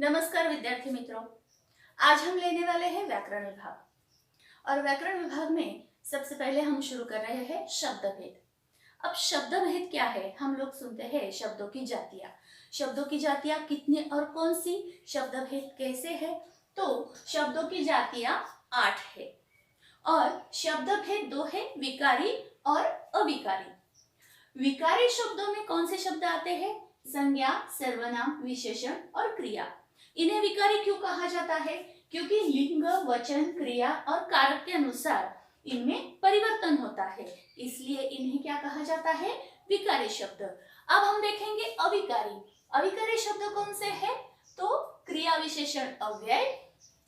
नमस्कार विद्यार्थी मित्रों। आज हम लेने वाले हैं व्याकरण विभाग और व्याकरण विभाग में सबसे पहले हम शुरू कर रहे हैं शब्द भेद। अब शब्द भेद क्या है? हम लोग सुनते हैं शब्दों की जातियां। शब्दों की जातियां कितनी और कौन सी? शब्द भेद कैसे है? तो शब्दों की जातियां 8 है और शब्द भेद 2 है, विकारी और अविकारी। विकारी शब्दों में कौन से शब्द आते हैं? संज्ञा, सर्वनाम, विशेषण और क्रिया। इन्हें विकारी क्यों कहा जाता है? क्योंकि लिंग, वचन, क्रिया और कारक के अनुसार इनमें परिवर्तन होता है, इसलिए इन्हें क्या कहा जाता है? विकारी शब्द। अब हम देखेंगे अविकारी। अविकारी शब्द कौन से हैं? तो क्रिया विशेषण अव्यय,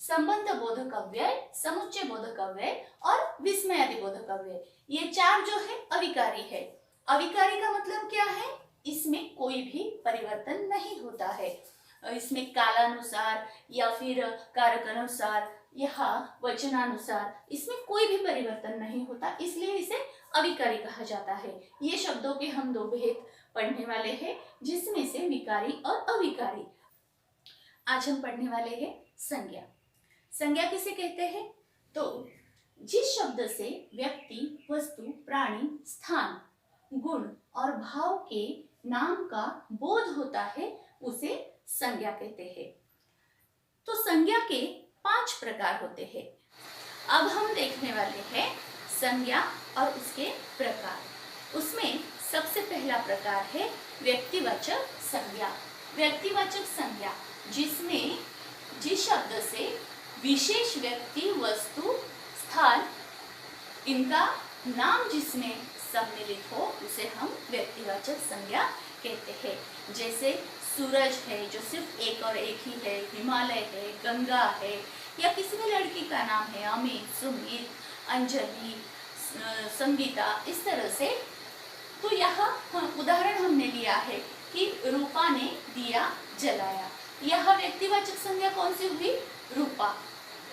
संबंध बोधक अव्यय, समुच्चय बोधक अव्यय और विस्मयादि बोधक अव्यय, ये 4 जो है अविकारी है। अविकारी का मतलब क्या है? इसमें कोई भी परिवर्तन नहीं होता है। इसमें कालानुसार या फिर कारक अनुसार या वचनानुसार इसमें कोई भी परिवर्तन नहीं होता, इसलिए इसे अविकारी कहा जाता है। ये शब्दों के हम 2 भेद पढ़ने वाले हैं, जिसमें से विकारी और अविकारी। आज हम पढ़ने वाले हैं संज्ञा। संज्ञा किसे कहते हैं? तो जिस शब्द से व्यक्ति, वस्तु, प्राणी, स्थान, गुण और भाव के नाम का बोध होता है उसे संज्ञा कहते हैं। तो संज्ञा के 5 प्रकार होते हैं। अब हम देखने वाले हैं संज्ञा और उसके प्रकार। उसमें सबसे पहला प्रकार है व्यक्तिवाचक संज्ञा। व्यक्तिवाचक संज्ञा जिसमें जिस शब्द से विशेष व्यक्ति, वस्तु, स्थान, इनका नाम जिसमें सम्मिलित हो उसे हम व्यक्तिवाचक संज्ञा कहते हैं। जैसे सूरज है जो सिर्फ एक और एक ही है, हिमालय है, गंगा है, या किसी भी लड़की का नाम है अमित, सुमित, अंजलि, संगीता, इस तरह से। तो यहाँ उदाहरण हमने लिया है कि रूपा ने दिया जलाया। यह व्यक्तिवाचक संज्ञा कौन सी हुई? रूपा।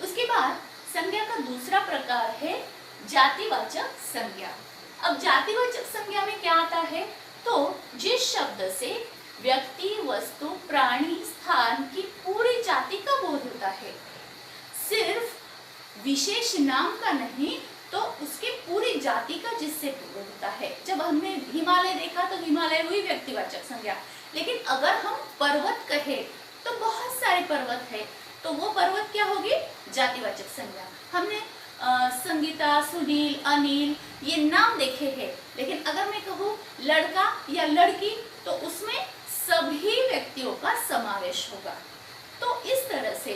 उसके बाद संज्ञा का दूसरा प्रकार है जातिवाचक संज्ञा। अब जातिवाचक संज्ञा में क्या आता है? तो जिस शब्द से व्यक्ति, वस्तु, प्राणी, स्थान की पूरी जाति का बोध होता है, सिर्फ विशेष नाम का नहीं तो उसके पूरी जाति का जिससे बोध होता है। जब हमने हिमालय देखा तो हिमालय हुई व्यक्तिवाचक संज्ञा, लेकिन अगर हम पर्वत कहे तो बहुत सारे पर्वत है, तो वो पर्वत क्या होगी? जातिवाचक संज्ञा। हमने संगीता, सुनील, अनिल ये नाम देखे हैं, लेकिन अगर मैं कहूँ लड़का या लड़की तो उसमें सभी व्यक्तियों का समावेश होगा। तो इस तरह से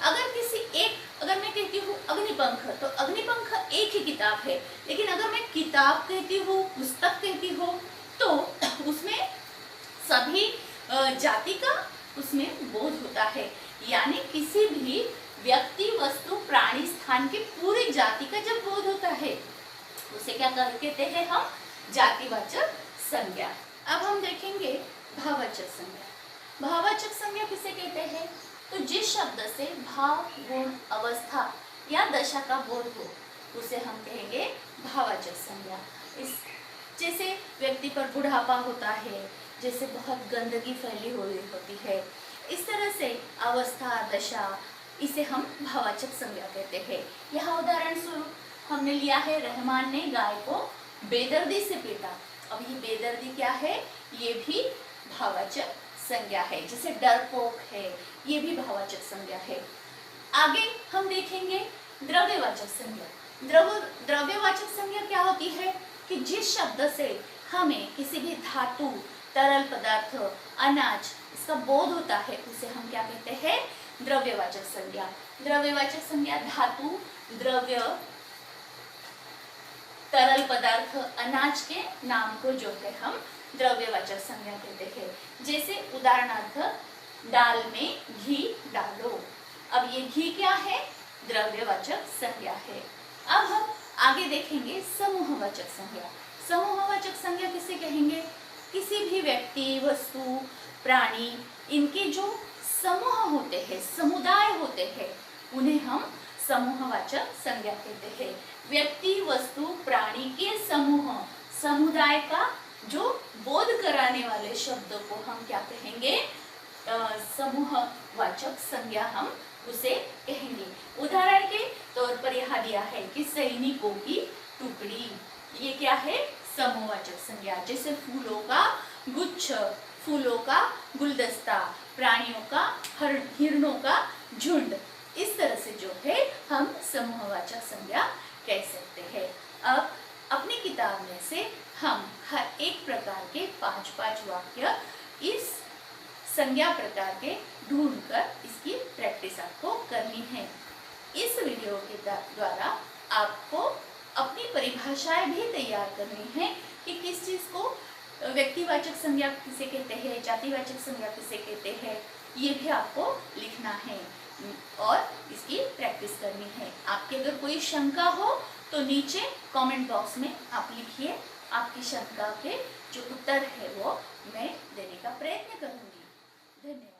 अगर मैं कहती हूँ अग्निपंख, तो अग्निपंख एक ही किताब है, लेकिन अगर मैं किताब कहती हूँ, पुस्तक कहती हूँ, तो उसमें सभी जाति का उसमें बोध होता है। यानी किसी भी व्यक्ति, वस्तु, प्राणी, स्थान की पूरी जाति का जब बोध होता है उसे क्या कहते हैं हम? जातिवाचक संज्ञा। अब हम देखेंगे भाववाचक संज्ञा। भाववाचक संज्ञा किसे कहते हैं? तो जिस शब्द से भाव, गुण, अवस्था या दशा का बोध हो उसे हम कहेंगे भाववाचक संज्ञा। इस जैसे व्यक्ति पर बुढ़ापा होता है, जैसे बहुत गंदगी फैली हुई होती है, इस तरह से अवस्था, दशा, इसे हम भाववाचक संज्ञा कहते हैं। यहाँ उदाहरण स्वरूप हमने लिया है रहमान ने गाय को बेदर्दी से पीटा। अब ये बेदर्दी क्या है? ये भी भाववाचक संज्ञा है। जैसे डरपोक है, ये भी भाववाचक संज्ञा है। आगे हम देखेंगे द्रव्यवाचक संज्ञा। द्रव्यवाचक संज्ञा क्या होती है? कि जिस शब्द से हमें किसी भी धातु, तरल पदार्थ, अनाज इसका बोध होता है उसे हम क्या कहते हैं? द्रव्यवाचक संज्ञा। द्रव्यवाचक संज्ञा धातु, द्रव्य, तरल पदार्थ, अनाज के नाम को जो है हम द्रव्यवाचक संज्ञा कहते हैं। जैसे उदाहरणार्थ दाल में घी डालो। अब ये घी क्या है? द्रव्यवाचक संज्ञा है। अब हम आगे देखेंगे समूहवाचक संज्ञा। समूहवाचक संज्ञा किसे कहेंगे? किसी भी व्यक्ति, वस्तु, प्राणी, इनके जो समूह होते हैं, समुदाय होते हैं, उन्हें हम समूहवाचक संज्ञा कहते हैं। व्यक्ति, वस्तु, प्राणी के समूह, समुदाय का जो बोध कराने वाले शब्द को हम क्या कहेंगे? समूहवाचक संज्ञा हम उसे कहेंगे। उदाहरण के तौर पर यहाँ दिया है कि सैनिकों की टुकड़ी, ये क्या है? समूहवाचक संज्ञा। जैसे फूलों का गुच्छ, फूलों का गुलदस्ता, प्राणियों का हिरणों का झुंड, इस तरह से जो है हम समूहवाचक संज्ञा कह सकते हैं। अब अपनी किताब में से हम हर एक प्रकार के 5-5 वाक्य इस संज्ञा प्रकार के ढूंढकर इसकी प्रैक्टिस आपको करनी है। इस वीडियो के द्वारा आपको अपनी परिभाषाएं भी तैयार करनी है कि किस चीज को व्यक्तिवाचक संज्ञा किसे कहते हैं, जातिवाचक संज्ञा किसे कहते हैं, ये भी आपको लिखना है और इसकी प्रैक्टिस करनी है। आपकी अगर कोई शंका हो तो नीचे कमेंट बॉक्स में आप लिखिए, आपकी शंका के जो उत्तर है वो मैं देने का प्रयत्न करूंगी। धन्यवाद।